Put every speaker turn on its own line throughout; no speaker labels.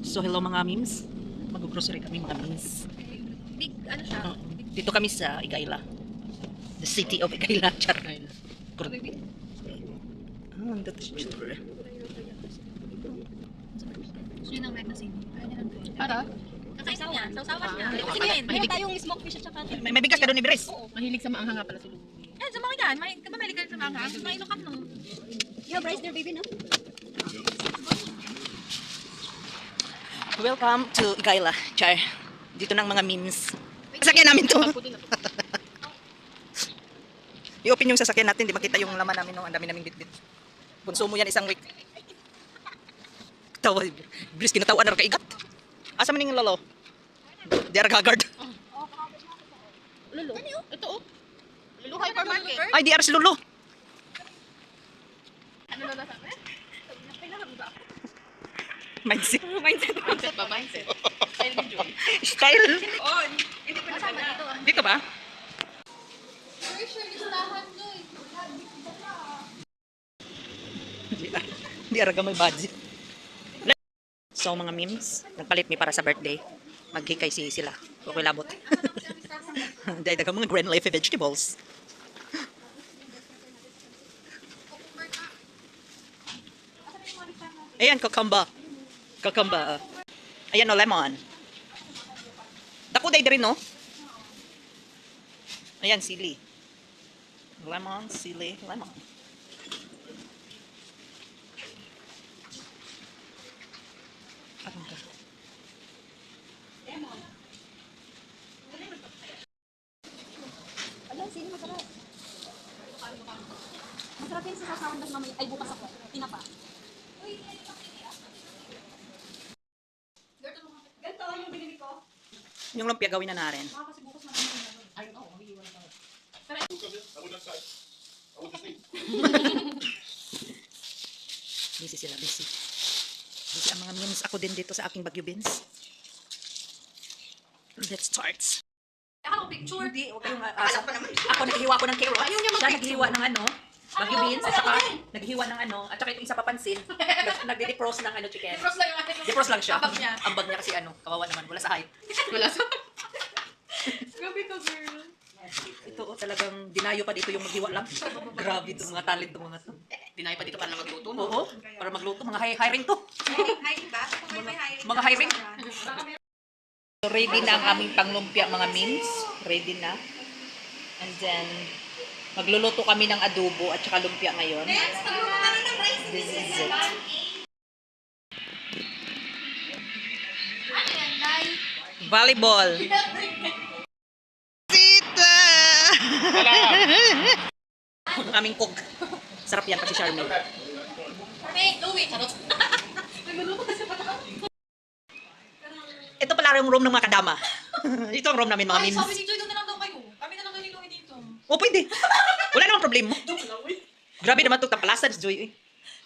So hello mga memes. Mag-grocery kami mga memes.
Big, ano siya?
Dito kami sa Igayla. The city of Igayla. Char.
Baby?
Ah, dito siya.
Gusto niyo ng red na sino?
Para?
Kakaisa niya. Sausawan niya. Kasi
Ah,
yun, meron tayong smoke fish at saka.
May bigas ka doon ni Bris.
Mahilig sa maanghang nga pala si Louie.
Eh, sa mga yan. Mahilig ka sa mga. Mailok ka no. You have rice there, baby, no?
Welcome to Igayla. Char. Dito ng mga memes. Sasakyan namin to. I-open yung sasakyan natin. Di makita yung laman namin. No? Ang dami naming bitbit. Konsumo yan isang week. Tawa. Bris, kinatawaan na kaigat. Asa man yung lolo? Di ara gagard.
Lulu? Ito oh. Lulu hypermarket.
Ay, di ara si lolo.
Ano lolo sabi?
Mindset.
Mindset ba? Mindset. Style ni Joy.
Style.
Oh, hindi pa
Kasama dito ah.
Dito ba? Di ara gamay budget. So mga memes, nagpalit mi para sa birthday. Maghikay sila. Okay labot. Dahil dagang mga grand leafy vegetables. Ayan, cucumber. Cucumber. Ayan o, lemon. Dako day rin, no? Ayan, sili. Lemon, sili, lemon. Anong ka?
Alam, sino masarap? Masarap yan sa sasawan ng mamaya. Ay, bukas ako. Tinapa. Ganito yung binili ko.
Yung lumpia gawin na natin.
Kasi bukas na naman. Ay, oo. Iiwan ko.
Busy sila, busy. Busy ang mga memes. Ako din dito sa aking Baguio Beans. Let's start.
Ako, picture.
Hindi, okay yung... ako naghiwa ko ng carrots.
Ayaw niya
Siya
mag-picture.
naghiwa ng ano, Baguio
Ano?
Beans, at saka
Ayaw.
naghiwa ng ano, at saka itong isa papansin, nagde-defrost ng ano, chicken.
Cross lang yung ating.
Defrost lang siya.
Abag niya.
Ang bag niya kasi ano, kawawa naman, wala sa height.
Wala sa...
Gabi ko, girl.
Ito oh, talagang dinayo pa dito yung maghiwa lang. Grabe itong mga talent itong mga to.
Dinayo pa dito para magluto, no?
Oo, para magluto, mga hiring to.
Hiring ba? Kung may hiring.
Mga hiring. So ready na ang aming panglumpia mga memes. Ready na. And then, magluluto kami ng adobo at saka lumpia ngayon. This is it.
Ano yan, Nay?
Volleyball. Tita! Ang aming cook. Sarap yan kasi Charmaine.
Hey, Louie. Charot.
Ito pala yung room ng mga kadama. Ito ang room namin mga
Ay,
memes.
sabi ni Joy, doon na lang daw kayo. Kami na lang kayo Louie dito.
O pwede. Wala namang problema. Grabe naman ito. Tampalasan si Joy.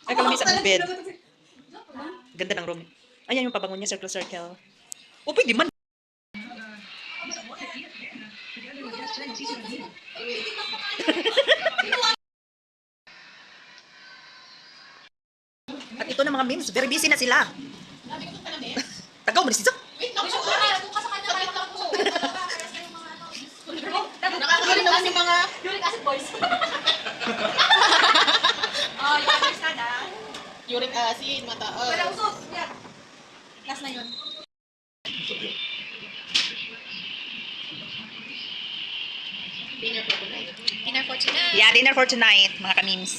Ay, kalami sa bed. Ganda ng room. Ayan yung pabangon niya, circle. O pwede man. At ito na mga memes, very busy na sila. Tagaw mo na siya.
Wait, lang siya. Bukas sa kanya tayo lang po.
Nakakagaling naman yung mga...
Uric acid boys. Oh, you understand ah?
Uric acid, mataas.
Wala usok. Yeah. Last na yun.
Dinner for tonight.
Dinner for tonight.
Yeah, dinner for tonight, mga ka-memes.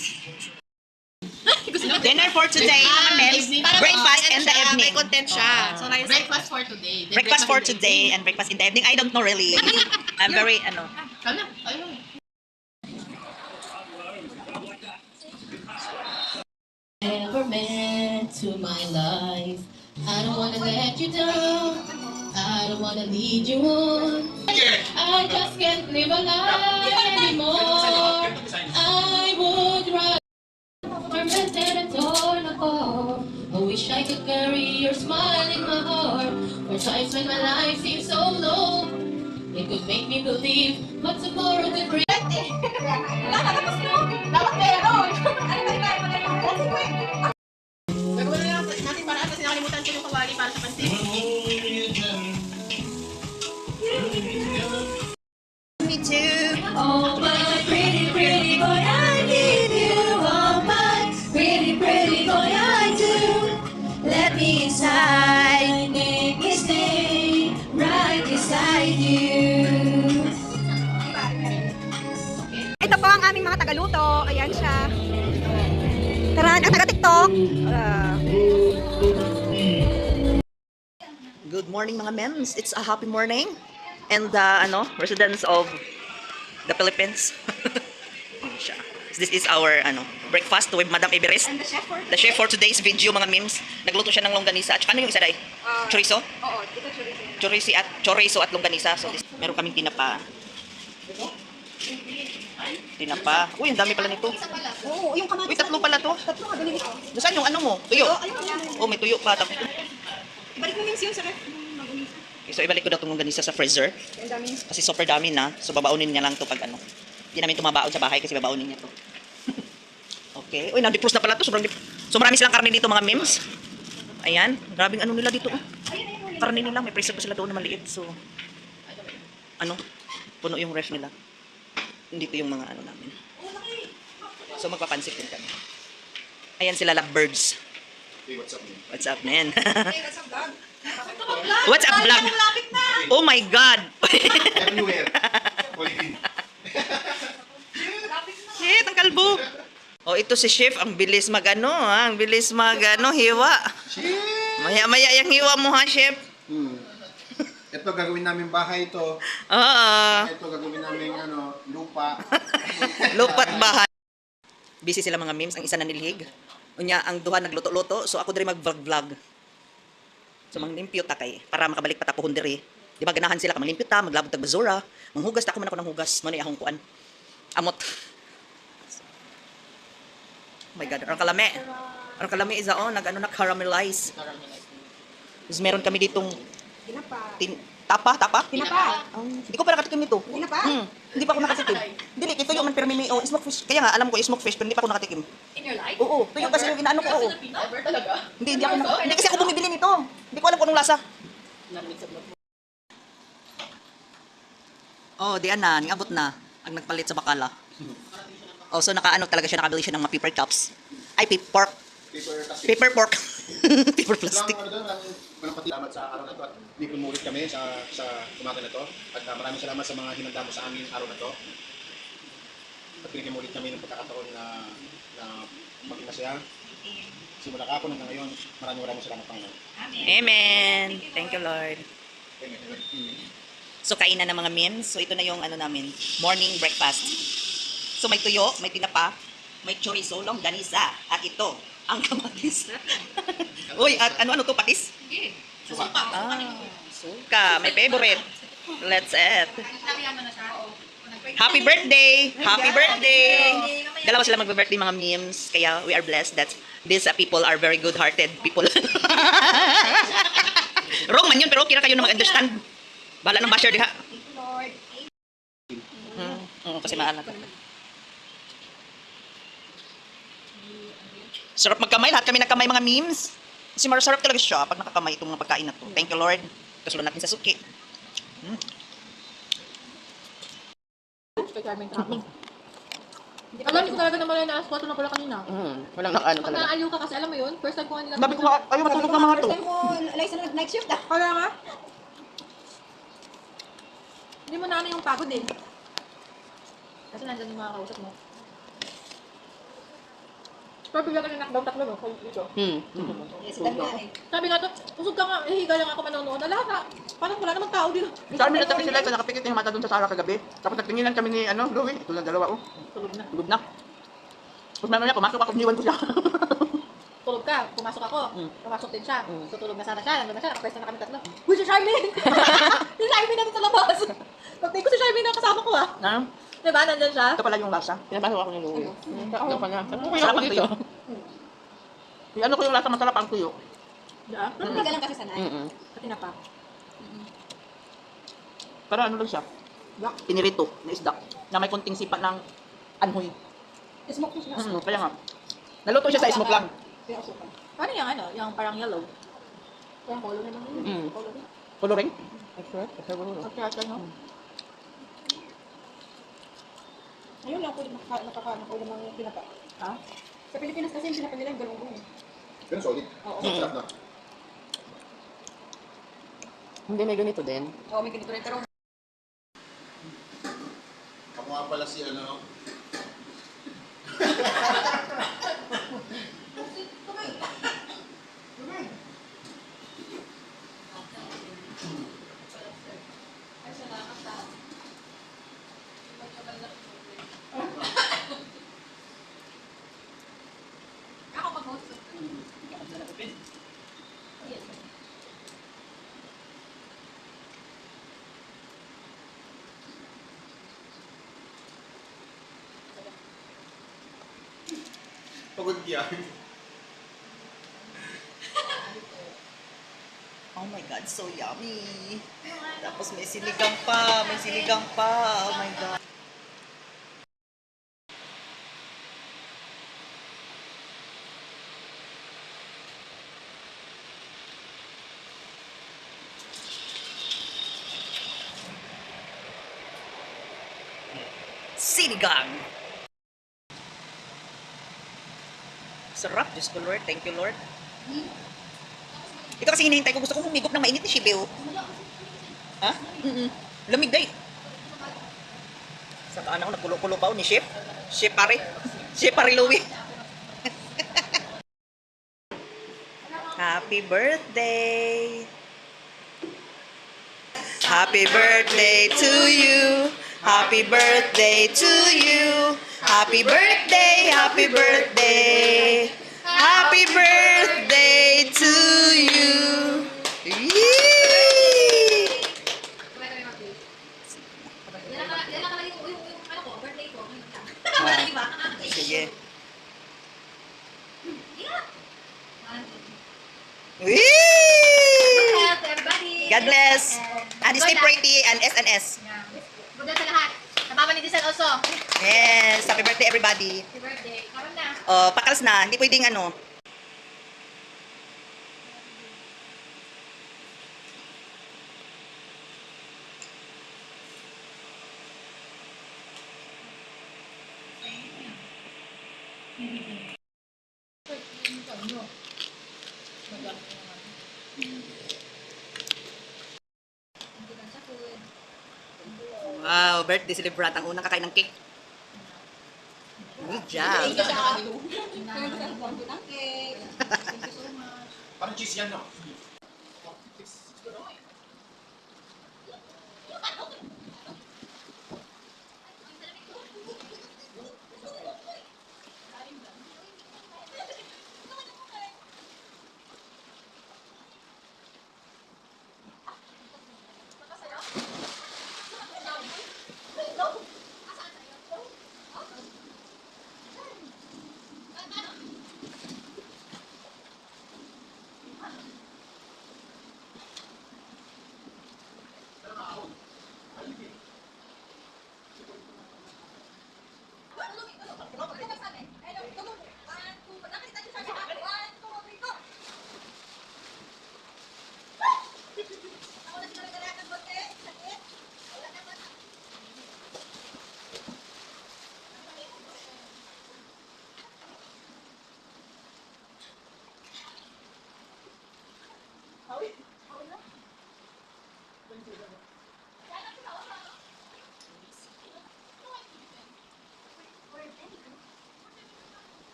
Dinner for today, mga memes.
evening.
Breakfast in the evening.
May content siya.
So,
Breakfast for today. Then
breakfast for
in the
today
evening.
and breakfast in the evening. I don't know really. I'm very, ano.
Sana, ayun. Never meant to my life. I don't wanna let you down. I don't wanna lead you on. I just can't live a life anymore. I would rather turn the dead and torn apart. I wish I could carry your smile in my heart. For times when my life seems so low, it could make me believe, but tomorrow could bring.
Dapat meron. Ano ba yung
Gagawin na lang natin para kasi nakalimutan ko yung kawali para
para sa pansit.
Me too.
Oh my pretty, pretty boy, I need you. Oh my pretty, pretty boy, I do. Let me inside, make me stay right beside you.
Ito po ang aming mga tagaluto. Ayan siya. Tara, ang taga-tiktok.
Good morning mga mems. It's a happy morning. And residents of the Philippines. Ayan siya. This is our breakfast with Madam Everest.
And the chef for
The chef for today's video mga memes. Nagluto siya ng longganisa. At saka ano yung isa day? Chorizo?
Oo, ito chorizo.
Chorizo at longganisa. So meron kaming tinapa. Tinapa. Uy, ang dami pala nito.
Oo, yung kamatis.
Uy, tatlo pala to.
Tatlo nga, binili ko.
Nasaan yung ano mo? Tuyo?
Ayun.
Oh, may tuyo pa. Tapos,
Ibalik mo yung sa ref.
okay, so ibalik ko daw itong longganisa sa freezer.
Ang dami.
Kasi super dami na. So babaunin niya lang to pag ano. Hindi namin tumabaon sa bahay kasi babaunin niya to. Okay. Uy, na-defrost na pala to. So marami silang karne dito mga memes. Ayan. Grabing ano nila dito. Oh. Karne nila. May preserve pa sila doon na maliit. So, puno yung ref nila. Dito yung mga ano namin. So magpapansit din kami. Ayan sila lovebirds.
Hey, what's up, man?
What's up, man?
Hey, what's up, vlog?
What's up, vlog?
Malapit na.
Oh my God!
Everywhere. Holy.
Shit, ang kalbo. Oh, ito si Chef. Ang bilis magano, ha? Ang bilis magano, hiwa. Maya-maya yung hiwa mo, ha, Chef?
Ito, gagawin namin bahay ito.
Oo.
Ito, gagawin namin lupa.
Lupat bahay. Busy sila mga memes. Ang isa nanilhig. Unya, ang duha nagluto-luto. So, ako diri mag-vlog-vlog. So, manglimpyo ta kay. Para makabalik pa ta pohon diri. Di ba, ganahan sila ka. Manglimpyo ta, maglabot tag basura. Manghugas ta ako man ako ng hugas. Mano akong kuan. Amot. Oh my God. Ang kalame. Ang kalame is nag-caramelize. Tapos meron kami ditong tapa.
Tinapa.
Hindi ko pa nakatikim nito.
Tinapa?
Hindi pa ako nakatikim. Dili, tuyo man pero may smoke fish. Kaya nga, alam ko smoke fish pero hindi pa ako nakatikim.
In your life?
Oo, tuyo kasi yung inaano ko. Oo.
Never talaga?
Hindi kasi ako bumibili nito. Hindi ko alam kung anong lasa. Oh, di na, abot na. Ang nagpalit sa bakala. Oh, so talaga siya, nakabili siya ng mga paper cups. Ay, pork. Paper pork. Paper plastic.
Walang salamat sa araw na ito at hindi pumulit kami sa umaga na ito. At maraming salamat sa mga hinanda mo sa amin araw na ito. At pinikimulit kami ng pagkakataon na maging masaya. Simula ka ako hanggang ngayon, maraming salamat Panginoon.
Amen. Thank you, Lord.
Amen.
So, kainan ng mga memes. So, ito na yung namin, morning breakfast. So, may tuyo, may tinapa, may chorizo, longganisa, at ito, ang kamatis. Uy, at ano to, patis?
Suka.
Suka. My favorite. Let's eat. Happy birthday! Happy birthday! Dalawa sila magbe-birthday mga memes. Kaya we are blessed that these people are very good-hearted people. Wrong man yun, pero okay na kayo na mag-understand. Bahala ng basher diha. Kasi maalat. Sarap magkamay. Lahat kami nagkamay mga memes. Kasi marasarap talaga siya pag nakakamay itong mga pagkain na to. Thank you, Lord. Kasulun natin sa suki.
Alam ko talaga naman na ask ko na pala kanina.
Walang nakaano
Pag naaliw ka kasi, alam mo yun, first time ko nga nila.
Sabi ko, ayaw matulog ng mga to.
First time ko, like, sa night shift ah. Kaya nga. Hindi mo na yung pagod eh. Kasi nandyan yung mga kausap mo. Pero bigla ka na-knockdown tatlo no? Dito. Sabi nga to, usog ka nga, higa lang ako manonood. Ala ka, parang wala namang tao dito.
Sa amin natabi sila, ito nakapikit yung mata doon sa Sara kagabi. Tapos nagtinginan kami ni Louie, ito lang dalawa oh.
Tulog na.
Tulog na. Tapos mamaya pumasok ako, niwan ko siya.
Tulog ka, pumasok ako. Pumasok din siya. Tutulog na sana siya, nandun na siya, nakapwesto na kami tatlo. Uy, si Charmaine! Si Charmaine nandun sa labas. Pagtay ko si Charmaine na kasama ko ah.
Na?
Diba, nandun siya?
Ito pala yung lasa. Pinapasok ako ni Louie. Ito pa niya.
Sarap ang tuyo.
Ano ko yung lasa, masarap ang tuyo.
Diba? Hindi ka lang kasi sanay. Pati na pa.
Pero ano lang siya? Pinirito na isda. Na may konting sipa ng anhoy.
Smoke ko siya.
Kaya nga. Naluto siya sa smoke lang.
Paano yung ano? Yung parang yellow? Kaya polo naman yun.
Mm.
Polo rin.
Coloring? Extra? Extra color.
Pagkakasya, no? Ayun lang po nakakaano ko ng pinapa.
Ha?
Sa Pilipinas kasi yung pinapa nila yung galunggong.
Pero solid.
Oo.
Sarap na.
Hindi, may ganito din.
Oo, may ganito rin. Pero
Ako nga pala si ano.
ako pag-host.
Pagod yan.
Oh my God, so yummy. Tapos may sinigang pa, may sinigang pa. Oh my God. Sinigang. Sarap, Diyos ko Lord. Thank you Lord. Ito kasi hinihintay ko. Gusto kong humigop ng mainit ni Shibeo. Ha? Lamig day. Sa kaan ako, nagkulo-kulo pa ni Chef. Chef pare. Chef pare Louie. Happy birthday. Happy birthday to you. Happy birthday to you. Happy birthday, happy birthday. Happy birthday to you. Yee!
Yan lang kalagi yung ano ko, birthday ko.
Ah.
Di ba?
Sige.
Yeah.
Wee!
Health, everybody.
God bless. And stay
Good luck.
pretty and SNS.
Yeah. Good luck sa lahat. Sa mama ni Diesel also.
Yes. Happy birthday everybody.
Happy birthday. Karon na.
Oh, pakals na. Hindi pwedeng ano. Wow, birthday celebrant. Ang unang kakain ng cake. Good job.
Parang cheese yan, no?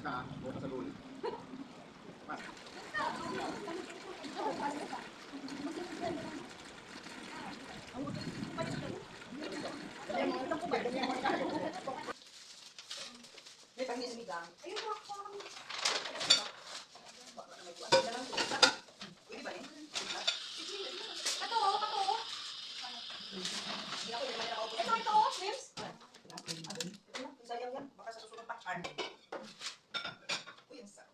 ka, bukas sa dulo. Mas.
May pangin sinigang. Ayun mo. Pwede ba yun?
Kato, kato.
Hindi ako yung naman nakaupo.
Ito, Sims.
Sayang yan. Baka sa susunod pa. Uy, ang sarap.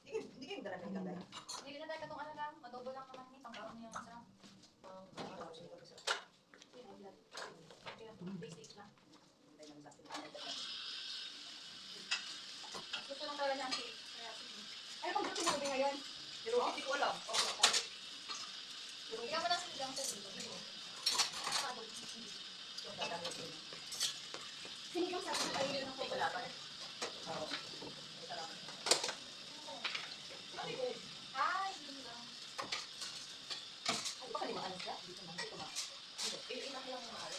Hindi kayo dala ng ganda.
Hindi na tayo katong ano lang, adobo lang naman ni pangkaon niya masarap. Basic lang. Gusto lang talaga niya ang cake. Kaya sige. Ano bang gusto mo ngayon?
Pero hindi ko alam.
Ikaw mo lang sinigang sa dito. Sinigang sa akin tayo ng cake.
Wala pa eh.
Ay, yun lang.
Ay, baka limaan siya. Dito man. Dito man. Dito. Eh, ilang lang mahal.